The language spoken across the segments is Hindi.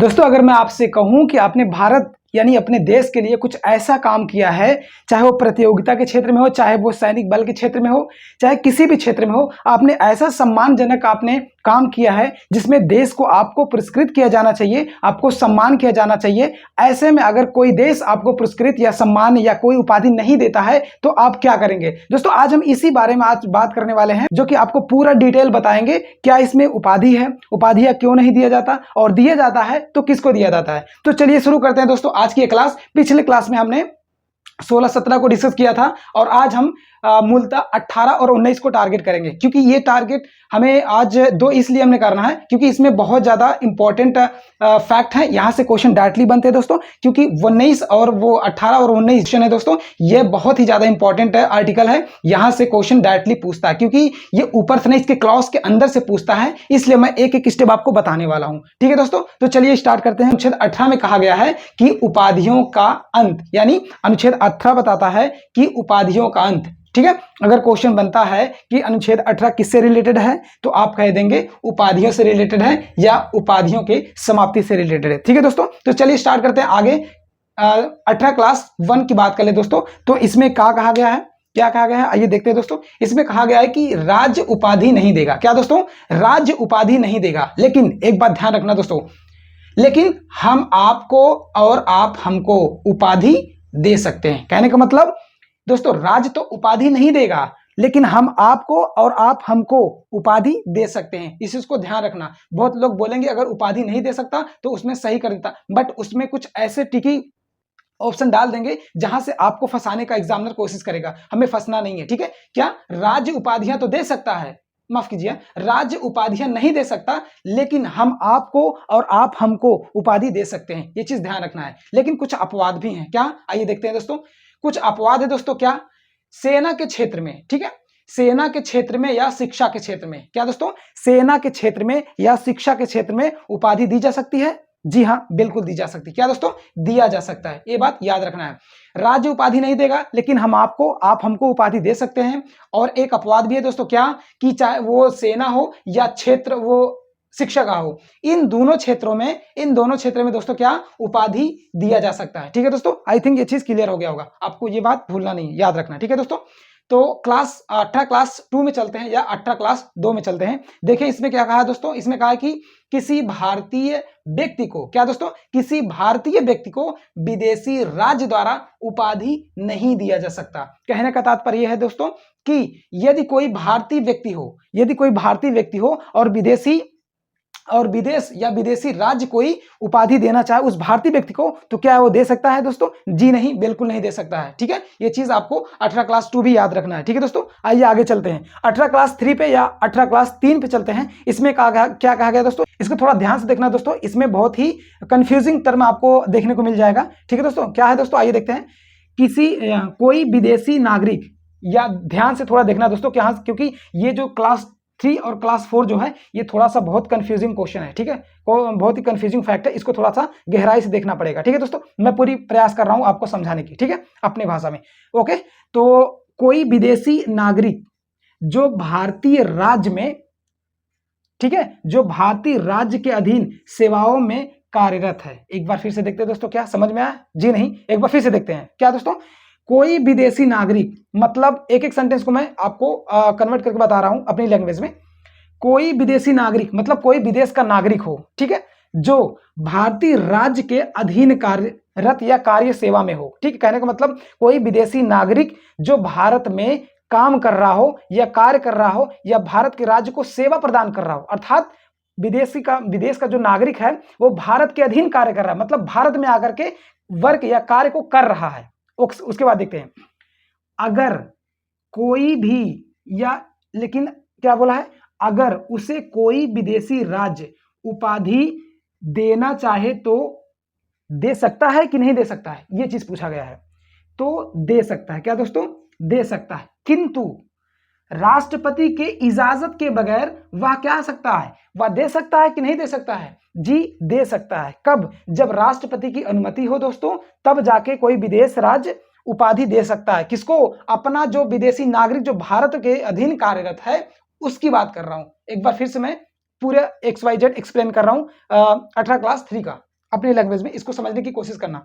दोस्तों अगर मैं आपसे कहूं कि आपने भारत यानी अपने देश के लिए कुछ ऐसा काम किया है, चाहे वो प्रतियोगिता के क्षेत्र में हो, चाहे वो सैनिक बल के क्षेत्र में हो, चाहे किसी भी क्षेत्र में हो, आपने ऐसा सम्मानजनक आपने काम किया है जिसमें देश को आपको पुरस्कृत किया जाना चाहिए, आपको सम्मान किया जाना चाहिए। ऐसे में अगर कोई देश आपको पुरस्कृत या सम्मान या कोई उपाधि नहीं देता है तो आप क्या करेंगे? दोस्तों आज हम इसी बारे में आज बात करने वाले हैं, जो कि आपको पूरा डिटेल बताएंगे। क्या इसमें उपाधि है, उपाधियां क्यों नहीं दिया जाता, और दिया जाता है तो किसको दिया जाता है। तो चलिए शुरू करते हैं दोस्तों आज की क्लास। पिछले क्लास में हमने 16-17 को डिस्कस किया था और आज हम मूलतः 18 और 19 को टारगेट करेंगे, क्योंकि ये टारगेट हमें आज दो इसलिए हमने करना है क्योंकि इसमें बहुत ज्यादा इंपॉर्टेंट फैक्ट है। यहां से क्वेश्चन डायरेक्टली बनते हैं दोस्तों, क्योंकि 19 और वो 18 और 19 क्वेश्चन है दोस्तों, ये बहुत ही ज्यादा इंपॉर्टेंट आर्टिकल है। यहां से क्वेश्चन डायरेक्टली पूछता है, क्योंकि ये ऊपर से नहीं, इसके क्लॉज के अंदर से पूछता है, इसलिए मैं एक एक स्टेप आपको बताने वाला हूं। ठीक है दोस्तों, तो चलिए स्टार्ट करते हैं। अनुच्छेद 18 में कहा गया है कि उपाधियों का अंत, यानी अनुच्छेद 18 बताता है कि उपाधियों का अंत। ठीक है, अगर क्वेश्चन बनता है कि अनुच्छेद 18 किससे रिलेटेड है तो आप कह देंगे उपाधियों से रिलेटेड है या उपाधियों के समाप्ति से रिलेटेड है। ठीक है दोस्तों, तो चलिए स्टार्ट करते हैं आगे। 18 क्लास 1 की बात कर ले दोस्तों, तो इसमें क्या कहा गया है, क्या कहा गया है, आइए देखते हैं दोस्तों। इसमें कहा गया है कि राज्य उपाधि नहीं देगा। क्या दोस्तों? राज्य उपाधि नहीं देगा, लेकिन एक बात ध्यान रखना दोस्तों, लेकिन हम आपको और आप हमको उपाधि दे सकते हैं। कहने का मतलब दोस्तों, राज्य तो उपाधि नहीं देगा, लेकिन हम आपको और आप हमको उपाधि दे सकते हैं। इस चीज को ध्यान रखना। बहुत लोग बोलेंगे अगर उपाधि नहीं दे सकता तो उसमें सही कर देता, बट उसमें कुछ ऐसे टिकी ऑप्शन डाल देंगे जहां से आपको फंसाने का एग्जामिनर कोशिश करेगा। हमें फंसना नहीं है। ठीक है, क्या राज्य उपाधियां तो दे सकता है, माफ कीजिए, राज्य उपाधियां नहीं दे सकता, लेकिन हम आपको और आप हमको उपाधि दे सकते हैं। ये चीज ध्यान रखना है। लेकिन कुछ अपवाद भी हैं। क्या? आइए देखते हैं दोस्तों। कुछ अपवाद है दोस्तों। क्या? सेना के क्षेत्र में, ठीक है, सेना के क्षेत्र में या शिक्षा के क्षेत्र में। क्या दोस्तों? सेना के क्षेत्र में या शिक्षा के क्षेत्र में उपाधि दी जा सकती है। जी हाँ, बिल्कुल दी जा सकती है। क्या दोस्तों? दिया जा सकता है। ये बात याद रखना है। राज्य उपाधि नहीं देगा, लेकिन हम आपको, आप हमको उपाधि दे सकते हैं। और एक अपवाद भी है दोस्तों। क्या? कि चाहे वो सेना हो या क्षेत्र वो शिक्षा का हो, इन दोनों क्षेत्रों में दोस्तों क्या उपाधि दिया जा सकता है। ठीक है दोस्तों, आई थिंक ये चीज क्लियर हो गया होगा। आपको ये बात भूलना नहीं, याद रखना। ठीक है दोस्तों, तो क्लास 18 क्लास 2 में चलते हैं या 18 क्लास 2 में चलते हैं। देखिए इसमें क्या कहा है दोस्तों। इसमें कहा है कि किसी भारतीय व्यक्ति को, क्या दोस्तों, किसी भारतीय व्यक्ति को विदेशी राज्य द्वारा उपाधि नहीं दिया जा सकता। कहने का तात्पर्य यह है दोस्तों कि यदि कोई भारतीय व्यक्ति हो और विदेश या विदेशी राज्य कोई उपाधि देना चाहे उस भारतीय व्यक्ति को, तो क्या वो दे सकता है दोस्तों? जी नहीं, बिल्कुल नहीं दे सकता है। ठीक है, ये चीज आपको 18 क्लास 2 भी याद रखना है। ठीक है दोस्तों, आइए आगे चलते हैं। 18 क्लास 3 पे या 18 क्लास 3 पे चलते हैं। इसमें क्या कहा गया दोस्तों, इसको थोड़ा ध्यान से देखना दोस्तों। इसमें बहुत ही कंफ्यूजिंग टर्म आपको देखने को मिल जाएगा। ठीक है दोस्तों, क्या है दोस्तों, आइए देखते हैं। कोई विदेशी नागरिक, या ध्यान से थोड़ा देखना दोस्तों, क्योंकि ये जो क्लास 3 और क्लास 4 जो है, ये थोड़ा सा बहुत कंफ्यूजिंग क्वेश्चन है। ठीक है, बहुत ही कंफ्यूजिंग फैक्ट है, इसको थोड़ा सा गहराई से देखना पड़ेगा। ठीक है दोस्तों, मैं पूरी प्रयास कर रहा हूं आपको समझाने की। ठीक है, अपनी भाषा में। ओके, तो कोई विदेशी नागरिक जो भारतीय राज्य में, ठीक है, जो भारतीय राज्य के अधीन सेवाओं में कार्यरत है। एक बार फिर से देखते हैं दोस्तों, क्या समझ में आया? जी नहीं, एक बार फिर से देखते हैं। क्या दोस्तों? कोई विदेशी नागरिक, मतलब एक एक सेंटेंस को मैं आपको कन्वर्ट करके बता रहा हूं अपनी लैंग्वेज में। कोई विदेशी नागरिक मतलब कोई विदेश का नागरिक हो, ठीक है, जो भारतीय राज्य के अधीन कार्यरत या कार्य सेवा में हो। ठीक है, कहने का मतलब कोई विदेशी नागरिक जो भारत में काम कर रहा हो या कार्य कर रहा हो या भारत के राज्य को सेवा प्रदान कर रहा हो, अर्थात विदेश का जो नागरिक है वो भारत के अधीन कार्य कर रहा है, मतलब भारत में आकर के वर्क या कार्य को कर रहा है। उसके बाद देखते हैं, अगर कोई भी, या लेकिन क्या बोला है, अगर उसे कोई विदेशी राज्य उपाधि देना चाहे तो दे सकता है कि नहीं दे सकता है, यह चीज पूछा गया है। तो दे सकता है। क्या दोस्तों? दे सकता है, किंतु राष्ट्रपति के इजाजत के बगैर वह क्या सकता है, वह दे सकता है कि नहीं दे सकता है? जी दे सकता है। कब? जब राष्ट्रपति की अनुमति हो दोस्तों, तब जाके कोई विदेश राज्य उपाधि दे सकता है। किसको? अपना जो विदेशी नागरिक जो भारत के अधीन कार्यरत है उसकी बात कर रहा हूं। एक बार फिर से मैं पूरे XYZ एक्सप्लेन कर रहा हूं 18 क्लास 3 का। अपनी लैंग्वेज में इसको समझने की कोशिश करना।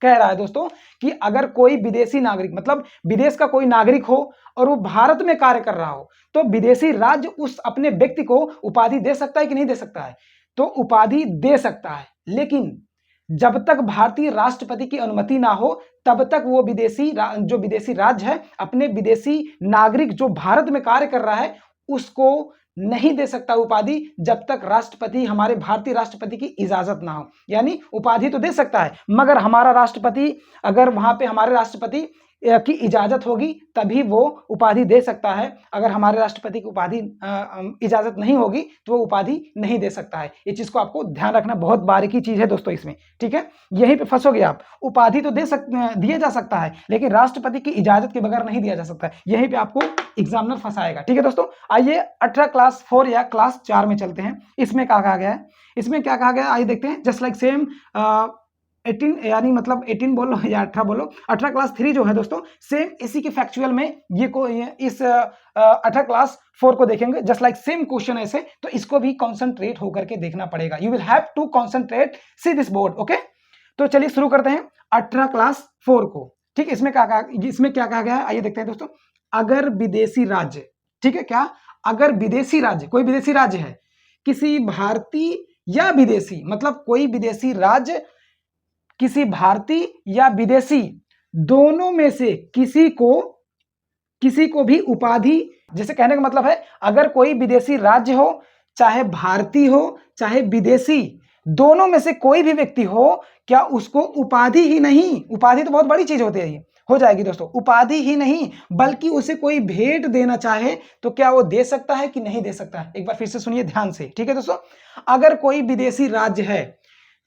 कह रहा है दोस्तों कि अगर कोई विदेशी नागरिक मतलब विदेश का कोई नागरिक हो और वो भारत में कार्य कर रहा हो तो विदेशी राज्य उस अपने व्यक्ति को उपाधि दे सकता है कि नहीं दे सकता है? तो उपाधि दे सकता है, लेकिन जब तक भारतीय राष्ट्रपति की अनुमति ना हो तब तक वो जो विदेशी राज्य है अपने विदेशी नागरिक जो भारत में कार्य कर रहा है उसको नहीं दे सकता उपाधि, जब तक राष्ट्रपति हमारे भारतीय राष्ट्रपति की इजाजत ना हो। यानी उपाधि तो दे सकता है मगर हमारा राष्ट्रपति, अगर वहां पे हमारे राष्ट्रपति की इजाजत होगी तभी वो उपाधि दे सकता है। अगर हमारे राष्ट्रपति की उपाधि इजाजत नहीं होगी तो वो उपाधि नहीं दे सकता है। ये चीज को आपको ध्यान रखना, बहुत बारीकी चीज है दोस्तों इसमें, ठीक है। यहीं पे फंसोगे आप। उपाधि तो दिया जा सकता है लेकिन राष्ट्रपति की इजाजत के बगैर नहीं दिया जा सकता है। यहीं पे आपको एग्जामिनर फंसाएगा, ठीक है दोस्तों। आइए 18 क्लास 4 या क्लास 4 में चलते हैं। इसमें क्या कहा गया है, इसमें क्या कहा गया है आइए देखते हैं। जस्ट लाइक सेम 18 यानी मतलब 18 बोलो या 18 बोलो, 18 क्लास 3 जो है दोस्तों सेम इसी के फैक्चुअल में इस 18 क्लास 4 को देखेंगे। जस्ट लाइक सेम क्वेश्चन ऐसे, तो इसको भी कॉन्सेंट्रेट होकर के देखना पड़ेगा। You will have to concentrate, see this board, okay. तो चलिए शुरू करते हैं 18 क्लास 4 को, ठीक है। इसमें क्या कहा गया है आइए देखते हैं दोस्तों। अगर विदेशी राज्य, ठीक है, क्या अगर विदेशी राज्य, कोई विदेशी राज्य है, किसी भारतीय या विदेशी, मतलब कोई विदेशी राज्य किसी भारतीय या विदेशी दोनों में से किसी को भी उपाधि, जैसे कहने का मतलब है अगर कोई विदेशी राज्य हो, चाहे भारतीय हो चाहे विदेशी, दोनों में से कोई भी व्यक्ति हो, क्या उसको उपाधि ही नहीं, उपाधि तो बहुत बड़ी चीज होती है, हो जाएगी दोस्तों, उपाधि ही नहीं बल्कि उसे कोई भेंट देना चाहे तो क्या वो दे सकता है कि नहीं दे सकता है? एक बार फिर से सुनिए ध्यान से, ठीक है दोस्तों। अगर कोई विदेशी राज्य है,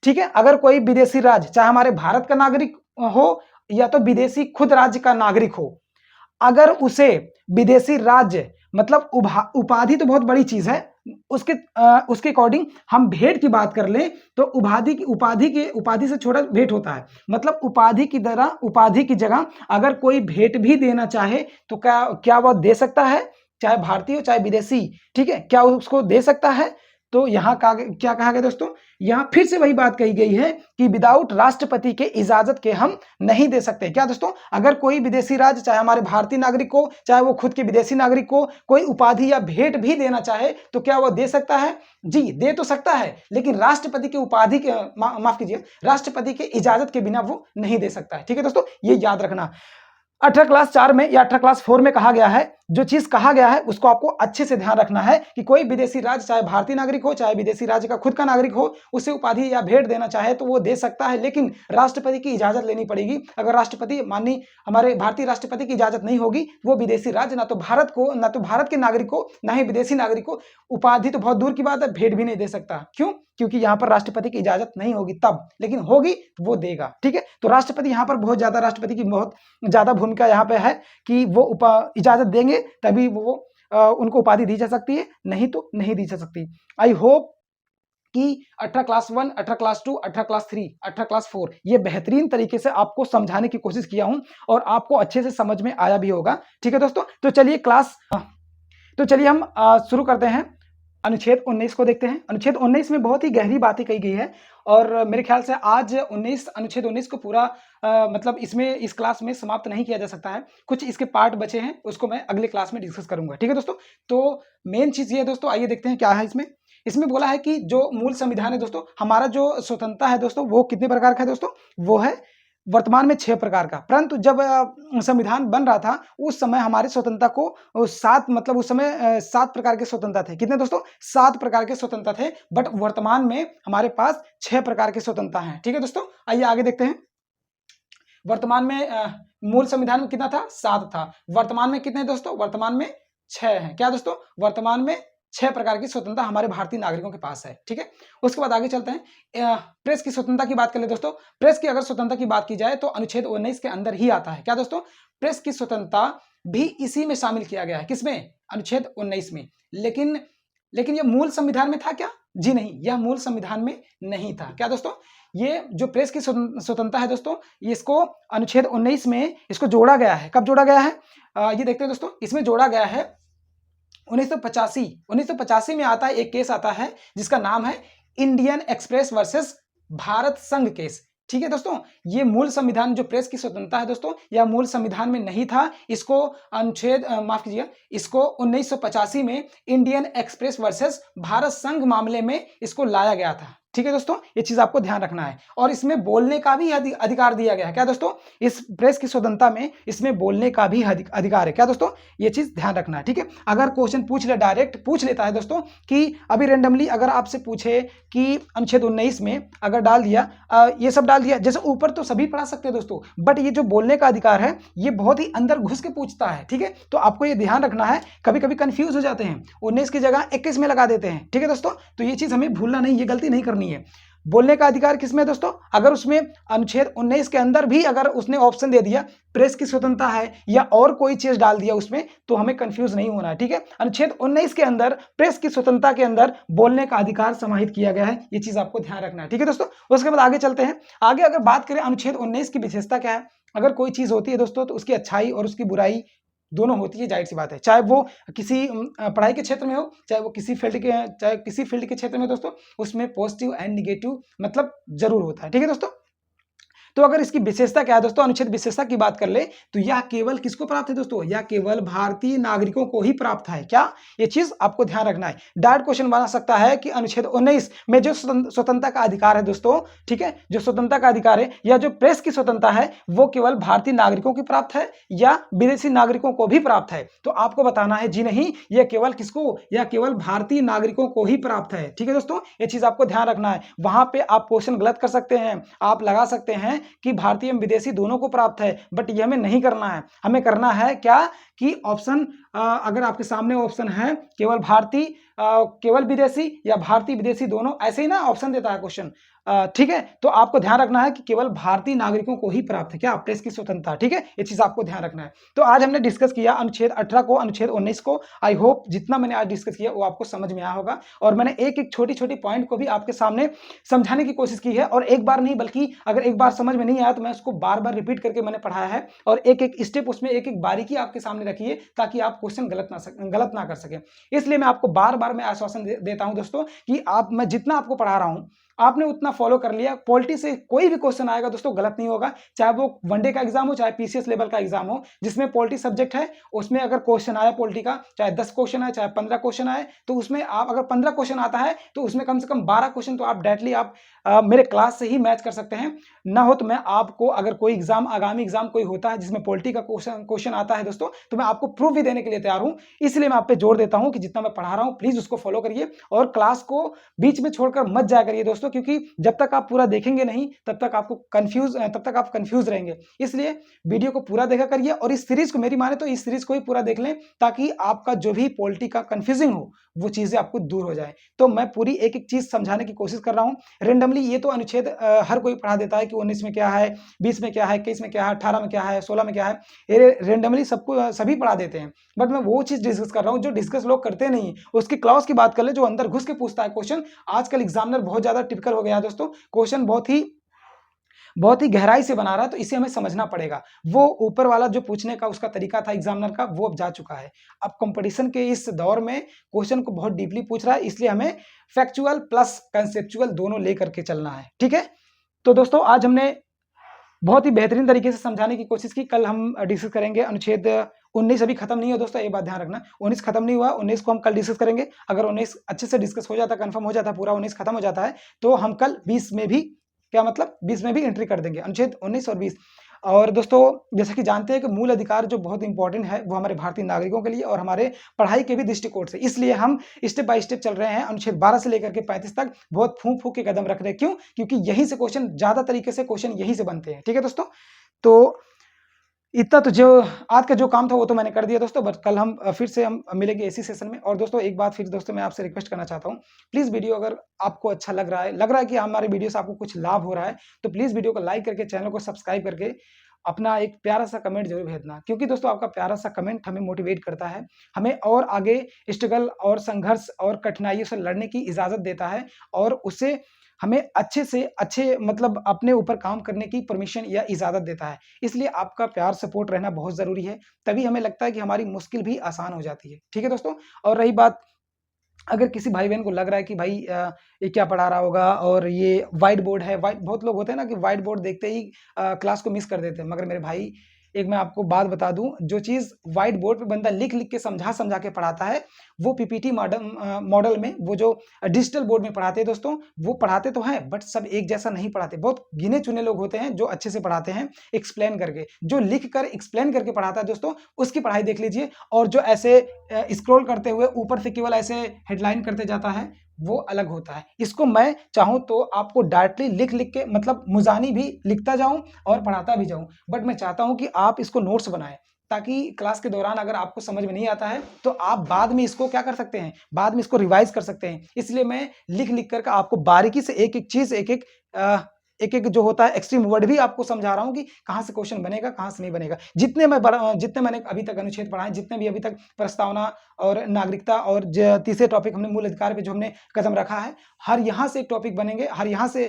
ठीक है, अगर कोई विदेशी राज्य चाहे हमारे भारत का नागरिक हो या तो विदेशी खुद राज्य का नागरिक हो, अगर उसे विदेशी राज्य मतलब उपाधि तो बहुत बड़ी चीज है, उसके अकॉर्डिंग हम भेंट की बात कर लें तो उपाधि से छोटा भेंट होता है। मतलब उपाधि की जगह अगर कोई भेंट भी देना चाहे तो क्या वह दे सकता है, चाहे भारतीय हो चाहे विदेशी, ठीक है, क्या उसको दे सकता है? तो यहाँ क्या कहा गया दोस्तों, यहाँ फिर से वही बात कही गई है कि विदाउट राष्ट्रपति के इजाजत के हम नहीं दे सकते। क्या दोस्तों, अगर कोई विदेशी राज्य चाहे हमारे भारतीय नागरिक को चाहे वो खुद के विदेशी नागरिक को कोई उपाधि या भेंट भी देना चाहे तो क्या वो दे सकता है? जी दे तो सकता है, लेकिन राष्ट्रपति की उपाधि के माफ कीजिए, राष्ट्रपति के इजाजत के बिना वो नहीं दे सकता है, ठीक है दोस्तों, ये याद रखना। 18 क्लास 4 में या 18 क्लास 4 में कहा गया है, जो चीज कहा गया है उसको आपको अच्छे से ध्यान रखना है कि कोई विदेशी राज्य चाहे भारतीय नागरिक हो चाहे विदेशी राज्य का खुद का नागरिक हो, उसे उपाधि या भेंट देना चाहे तो वो दे सकता है, लेकिन राष्ट्रपति की इजाजत लेनी पड़ेगी। अगर राष्ट्रपति माननीय हमारे भारतीय राष्ट्रपति की इजाजत नहीं होगी, वो विदेशी राज्य ना तो भारत के नागरिक को ना ही विदेशी नागरिक को उपाधि तो बहुत दूर की बात है, भेंट भी नहीं दे सकता। क्यों? क्योंकि यहाँ पर राष्ट्रपति की इजाजत नहीं होगी तब, लेकिन होगी तो वो देगा, ठीक है। तो राष्ट्रपति यहाँ पर राष्ट्रपति की बहुत ज्यादा भूमिका यहाँ पे है कि वो इजाजत देंगे तभी वो उनको उपाधि दी जा सकती है, नहीं तो नहीं दी जा सकती। आई होप कि 18 क्लास 1, 18 क्लास 2, 18 क्लास 3, 18 क्लास 4 ये बेहतरीन तरीके से आपको समझाने की कोशिश किया हूं और आपको अच्छे से समझ में आया भी होगा, ठीक है दोस्तों। तो चलिए हम शुरू करते हैं। अनुच्छेद 19 को देखते हैं। अनुच्छेद 19 में बहुत ही गहरी बातें कही गई है और मेरे ख्याल से आज अनुच्छेद 19 को पूरा मतलब इस क्लास में समाप्त नहीं किया जा सकता है। कुछ इसके पार्ट बचे हैं, उसको मैं अगले क्लास में डिस्कस करूंगा, ठीक है दोस्तों। तो मेन चीज ये है दोस्तों, आइए देखते हैं क्या है इसमें बोला है कि जो मूल संविधान है दोस्तों, हमारा जो स्वतंत्रता है दोस्तों, वो कितने प्रकार का है दोस्तों? वो है वर्तमान में 6 प्रकार का। परंतु जब संविधान बन रहा था उस समय हमारे स्वतंत्रता को 7 प्रकार के स्वतंत्रता थे। कितने दोस्तों? 7 प्रकार के स्वतंत्रता थे, बट वर्तमान में हमारे पास 6 प्रकार के स्वतंत्रता हैं, ठीक है दोस्तों। आइए आगे देखते हैं। वर्तमान में मूल संविधान में कितना था? 7 था। वर्तमान में कितने दोस्तों? वर्तमान में 6 हैं। क्या दोस्तों? वर्तमान में 6 प्रकार की स्वतंत्रता हमारे भारतीय नागरिकों के पास है, ठीक है। उसके बाद आगे चलते हैं। प्रेस की स्वतंत्रता की बात कर ले दोस्तों। प्रेस की अगर स्वतंत्रता की बात की जाए तो अनुच्छेद 19 के अंदर ही आता है। क्या दोस्तों? प्रेस की स्वतंत्रता भी इसी में शामिल किया गया है। किसमें? अनुच्छेद 19 में। लेकिन यह मूल संविधान में था क्या? जी नहीं, यह मूल संविधान में नहीं था। क्या दोस्तों? ये जो प्रेस की स्वतंत्रता है दोस्तों, इसको अनुच्छेद 19 में इसको जोड़ा गया है। कब जोड़ा गया है? ये देखते हैं दोस्तों। इसमें जोड़ा गया है 1985 में आता है एक केस आता है जिसका नाम है इंडियन एक्सप्रेस वर्सेस भारत संघ केस। ठीक है दोस्तों, ये मूल संविधान जो प्रेस की स्वतंत्रता है दोस्तों, यह मूल संविधान में नहीं था। इसको अनुच्छेद माफ कीजिएगा, इसको 1985 में इंडियन एक्सप्रेस वर्सेस भारत संघ मामले में इसको लाया गया था। ठीक है दोस्तों, ये चीज आपको ध्यान रखना है। और इसमें बोलने का भी अधिकार दिया गया है। क्या दोस्तों, इस प्रेस की स्वतंत्रता में इसमें बोलने का भी अधिकार है। क्या दोस्तों, ये चीज ध्यान रखना है। ठीक है, अगर क्वेश्चन पूछ ले, डायरेक्ट पूछ लेता है दोस्तों कि अभी रेंडमली अगर आपसे पूछे कि अनुच्छेद 19 में अगर डाल दिया ये सब डाल दिया, जैसे ऊपर तो सभी पढ़ा सकते हैं दोस्तों, बट ये जो बोलने का अधिकार है ये बहुत ही अंदर घुस के पूछता है। ठीक है, तो आपको ये ध्यान रखना है। कभी कभी कंफ्यूज हो जाते हैं, 19 की जगह 21 में लगा देते हैं। ठीक है दोस्तों, तो ये चीज हमें भूलना नहीं, ये गलती नहीं करनी है। बोलने का अधिकार किसमें है दोस्तों, अगर उसमें अनुच्छेद 19 के अंदर भी अगर उसने ऑप्शन दे दिया प्रेस की स्वतंत्रता है या और कोई चीज डाल दिया उसमें, तो हमें कंफ्यूज नहीं होना है। ठीक है, अनुच्छेद 19 के अंदर प्रेस की स्वतंत्रता के अंदर बोलने का अधिकार समाहित किया गया है, ये चीज आपको ध्यान रखना है। ठीक है दोस्तों, उसके बाद आगे चलते हैं। आगे अगर बात करें अनुच्छेद 19 की विशेषता क्या है, अगर कोई चीज होती है दोस्तों तो उसकी अच्छाई और उसकी बुराई दोनों होती है, जाहिर सी बात है। चाहे वो किसी पढ़ाई के क्षेत्र में हो, चाहे वो किसी फील्ड के, चाहे किसी फील्ड के क्षेत्र में दोस्तों, उसमें पॉजिटिव एंड निगेटिव मतलब जरूर होता है। ठीक है दोस्तों, तो अगर इसकी विशेषता क्या है दोस्तों, अनुच्छेद विशेषता की बात कर ले तो यह केवल किसको प्राप्त है दोस्तों, यह केवल भारतीय नागरिकों को ही प्राप्त है। क्या, ये चीज आपको ध्यान रखना है। डायरेक्ट क्वेश्चन बना सकता है कि अनुच्छेद 19 में जो स्वतंत्रता का अधिकार है दोस्तों, ठीक है, जो स्वतंत्रता का अधिकार है या जो प्रेस की स्वतंत्रता है वो केवल भारतीय नागरिकों की प्राप्त है या विदेशी नागरिकों को भी प्राप्त है। तो आपको बताना है जी नहीं, यह केवल किसको, यह केवल भारतीय नागरिकों को ही प्राप्त है। ठीक है दोस्तों, ये चीज आपको ध्यान रखना है। वहां पे आप क्वेश्चन गलत कर सकते हैं, आप लगा सकते हैं कि भारतीय एवं विदेशी दोनों को प्राप्त है, बट ये हमें नहीं करना है। हमें करना है क्या कि ऑप्शन अगर आपके सामने ऑप्शन है केवल भारतीय, केवल विदेशी या भारतीय विदेशी दोनों, ऐसे ही ना ऑप्शन देता है क्वेश्चन, ठीक है, तो आपको ध्यान रखना है कि केवल भारतीय नागरिकों को ही प्राप्त है क्या, प्रेस की स्वतंत्रता। ठीक है, ये चीज आपको ध्यान रखना है। तो आज हमने डिस्कस किया अनुच्छेद 18 को, अनुच्छेद 19 को। आई होप जितना मैंने आज डिस्कस किया वो आपको समझ में आया होगा, और मैंने एक एक छोटी छोटी पॉइंट को भी आपके सामने समझाने की कोशिश की है। और एक बार नहीं, बल्कि अगर एक बार समझ में नहीं आया तो मैं उसको बार बार रिपीट करके मैंने पढ़ाया है, और एक एक स्टेप उसमें एक एक बारीकी आपके सामने रखी है, ताकि आप क्वेश्चन गलत ना कर सके। इसलिए मैं आपको बार बार मैं आश्वासन देता हूं दोस्तों कि मैं जितना आपको पढ़ा रहा हूं आपने उतना फॉलो कर लिया। पॉलिटी से कोई भी क्वेश्चन आएगा दोस्तों गलत नहीं होगा, चाहे वो वनडे का एग्जाम हो, चाहे पीसीएस लेवल का एग्जाम हो, जिसमें पॉलिटी सब्जेक्ट है, उसमें अगर क्वेश्चन आया पॉलिटी का, चाहे 10 क्वेश्चन आए, चाहे 15 क्वेश्चन आए, तो उसमें आप अगर 15 क्वेश्चन आता है तो उसमें कम से कम 12 क्वेश्चन तो आप डायरेक्टली आप मेरे क्लास से ही मैच कर सकते हैं। ना हो तो मैं आपको, अगर कोई एग्जाम, आगामी एग्जाम कोई होता है जिसमें पॉलिटी का क्वेश्चन आता है दोस्तों, तो मैं आपको प्रूफ भी देने के लिए तैयार हूं। इसलिए मैं आप पे जोर देता हूं कि जितना मैं पढ़ा रहा हूं प्लीज उसको फॉलो करिए, और क्लास को बीच में छोड़कर मत जाया करिए दोस्तों, क्योंकि जब तक आप पूरा देखेंगे नहीं तब तक आप कंफ्यूज रहेंगे। इसलिए वीडियो को पूरा देखा करिए, और इस सीरीज को, मेरी माने तो इस सीरीज को ही पूरा देख लें, ताकि आपका जो भी पॉलिटी का कंफ्यूजिंग हो वो चीजें आपको दूर हो जाए। तो मैं पूरी एक एक चीज समझाने की कोशिश कर रहा हूं। रेंडमली ये तो अनुच्छेद हर कोई पढ़ा देता है कि 19 में क्या है, 20 में क्या है, 21 में क्या है, 18 में क्या है, 16 में क्या है, ये रेंडमली सबको सभी पढ़ा देते हैं। बट मैं वो चीज डिस्कस कर रहा हूं जो डिस्कस लोग करते नहीं। उसकी क्लॉज की बात कर ले, जो अंदर घुस के पूछता है क्वेश्चन। आजकल एग्जामिनर बहुत ज्यादा टिपिकल हो गया है दोस्तों, क्वेश्चन बहुत ही गहराई से बना रहा है, तो इसे हमें समझना पड़ेगा। वो ऊपर वाला जो पूछने का उसका तरीका था एग्जामिनर का, वो अब जा चुका है। अब कंपटीशन के इस दौर में क्वेश्चन को बहुत डीपली पूछ रहा है, इसलिए हमें फैक्चुअल प्लस कंसेप्चुअल दोनों लेकर के चलना है। ठीक है, तो दोस्तों आज हमने बहुत ही बेहतरीन तरीके से समझाने की कोशिश की। कल हम डिस्कस करेंगे अनुच्छेद 19, अभी खत्म नहीं है दोस्तों, ये बात ध्यान रखना। 19 खत्म नहीं हुआ, 19 को हम कल डिस्कस करेंगे। अगर 19 अच्छे से डिस्कस हो जाता, कंफर्म हो जाता, पूरा 19 खत्म हो जाता है, तो हम कल 20 में भी, क्या मतलब 20 में भी एंट्री कर देंगे, अनुच्छेद 19 और 20। और दोस्तों जैसे कि जानते हैं कि मूल अधिकार जो बहुत इंपॉर्टेंट है वो हमारे भारतीय नागरिकों के लिए और हमारे पढ़ाई के भी दृष्टिकोण से, इसलिए हम स्टेप बाय स्टेप चल रहे हैं। अनुच्छेद 12 से लेकर के 35 तक बहुत फूंक फूंक के कदम रख रहे हैं। क्यों? क्योंकि यहीं से क्वेश्चन, ज्यादा तरीके से क्वेश्चन यहीं से बनते हैं। ठीक है दोस्तों, तो इतना तो जो आज का जो काम था वो तो मैंने कर दिया दोस्तों, बट कल हम फिर से हम मिलेंगे इसी सेशन में। और दोस्तों एक बात फिर दोस्तों मैं आपसे रिक्वेस्ट करना चाहता हूँ, प्लीज वीडियो अगर आपको अच्छा लग रहा है कि हमारे वीडियो से आपको कुछ लाभ हो रहा है, तो प्लीज वीडियो को लाइक करके, चैनल को सब्सक्राइब करके अपना एक प्यारा सा कमेंट जरूर भेजना, क्योंकि दोस्तों आपका प्यारा सा कमेंट हमें मोटिवेट करता है, हमें और आगे स्ट्रगल और संघर्ष और कठिनाइयों से लड़ने की इजाजत देता है, और उससे हमें अच्छे से अच्छे मतलब अपने ऊपर काम करने की परमिशन या इजाजत देता है। इसलिए आपका प्यार सपोर्ट रहना बहुत जरूरी है, तभी हमें लगता है कि हमारी मुश्किल भी आसान हो जाती है। ठीक है दोस्तों, और रही बात अगर किसी भाई बहन को लग रहा है कि भाई ये क्या पढ़ा रहा होगा और ये व्हाइट बोर्ड है, व्हाइट बहुत लोग होते हैं ना कि व्हाइट बोर्ड देखते ही क्लास को मिस कर देते हैं। मगर मेरे भाई एक मैं आपको बात बता दूं, जो चीज़ व्हाइट बोर्ड पे बंदा लिख लिख के समझा समझा के पढ़ाता है, वो पीपीटी मॉडल में, वो जो डिजिटल बोर्ड में पढ़ाते हैं दोस्तों, वो पढ़ाते तो हैं बट सब एक जैसा नहीं पढ़ाते। बहुत गिने चुने लोग होते हैं जो अच्छे से पढ़ाते हैं एक्सप्लेन करके। जो लिख कर एक्सप्लेन करके पढ़ाता है दोस्तों, उसकी पढ़ाई देख लीजिए। और जो ऐसे स्क्रॉल करते हुए ऊपर से केवल ऐसे हेडलाइन करते जाता है, वो अलग होता है। इसको मैं चाहूँ तो आपको डायरेक्टली लिख लिख के, मतलब मुजानी भी लिखता जाऊं और पढ़ाता भी जाऊं, बट मैं चाहता हूं कि आप इसको नोट्स बनाएं, ताकि क्लास के दौरान अगर आपको समझ में नहीं आता है तो आप बाद में इसको क्या कर सकते हैं, बाद में इसको रिवाइज कर सकते हैं। इसलिए मैं लिख लिख कर आपको बारीकी से एक एक चीज, एक एक जो होता है एक्सट्रीम वर्ड भी आपको समझा रहा हूं कि कहां से क्वेश्चन बनेगा, कहां से नहीं बनेगा। जितने मैंने अभी तक अनुच्छेद पढ़ाए, जितने भी अभी तक प्रस्तावना और नागरिकता और तीसरे टॉपिक हमने मूल अधिकार पे जो हमने कदम रखा है, हर यहाँ से एक टॉपिक बनेंगे, हर यहाँ से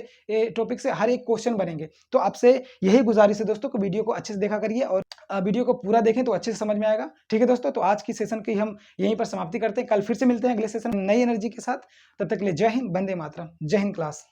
टॉपिक से हर एक क्वेश्चन बनेंगे। तो आपसे यही गुजारिश है दोस्तों कि वीडियो को अच्छे से देखा करिए और वीडियो को पूरा देखें तो अच्छे से समझ में आएगा। ठीक है दोस्तों, तो आज की सेशन की हम यहीं पर समाप्ति करते हैं। कल फिर से मिलते हैं अगले सेशन नई एनर्जी के साथ। तब तक के लिए जय हिंद, वंदे मातरम, जय हिंद क्लास।